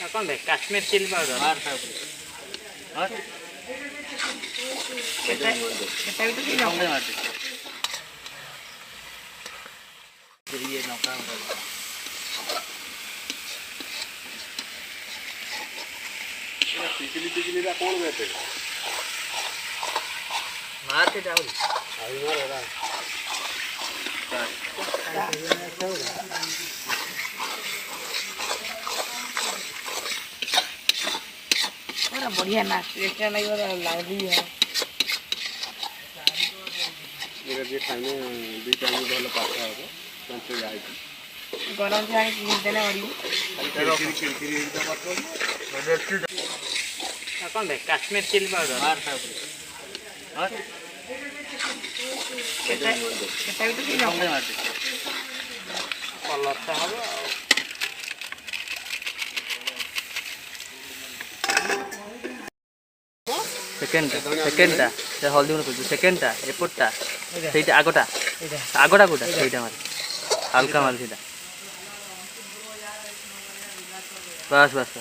कौन भाई Kashmir chilli powder मार था और केटा भी तो किलो कम मार दे ये नौका टिकली रा कौन बैठे मार के जाओ आई मार रहा बड़ा बढ़िया ना रेस्टोरेंट नहीं वाला लाइव है मेरा जे खाने दो टाइम भलो पाठा हो पंच जाई गरम जाने की देने वाली खिड़की एकदम पाठो कौन भाई काश्मीर चिली पाउडर मार था और केटा भी तो किलो कम मार दे कलर सा हबो सेकेंडटा से हल्दी गुण करछु सेकेंडटा एपटटा सेटा आगोटा आगोटा कोटा सेटा मार हल्का मार सेटा बस बस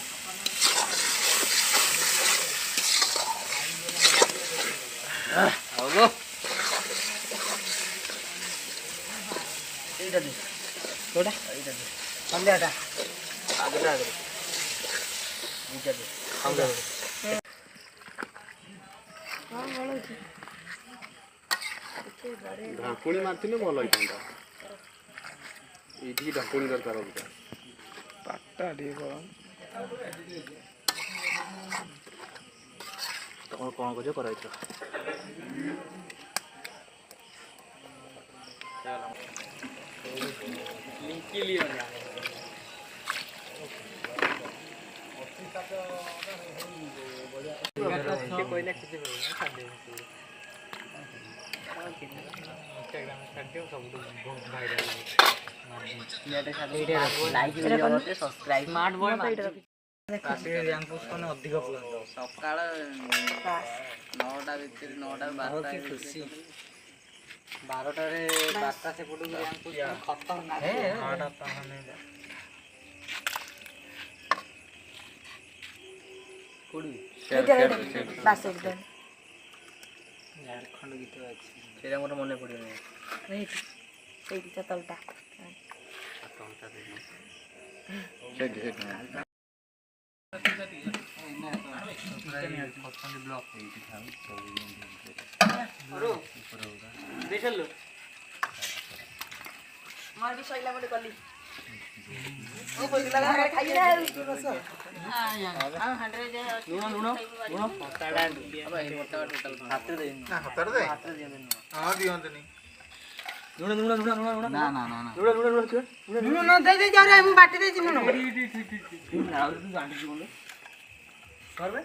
आओ এইটা দে कोटा এইটা দে हल्दियाटा আগোটা আগোটা এইটা দে हल्दा ढाकुणी मारथिले भलो होइतांता एठी ढाकुणी दरकार होता पाटा दी गरम तमर कोन को जो कराइछ लिंकी लियो ना कोइला किसी को छाड़ दे इंस्टाग्राम में छाड़ सब बहुत वायरल लाइक वीडियो होते सब्सक्राइब स्मार्ट बोर्ड कासे रैंक पुश करने अधिक प्लान दो सकाळ 9टा भितर 9टा 12टा खुशी 12टा रे 12टा से फुटू रैंक पुश खतरनाक है 8टा पाने कोडी बस एकदम झारखंड गीत अछि सेरा मोर मने पडियो नै नहीं सेठी चतलटा मार भी सैला मोटे कली ओ पैसा लगा खाई ना हां 100 जे नुनो ताड़ा अब हे मोटा टोटल हाथ दे ना हाथ दे हां दियंतनी नुनो ना नुनो दे दे जा रे हम बाटी दे छी नुनो ठीक ठीक ठीक ना तू गांडी बोले करबे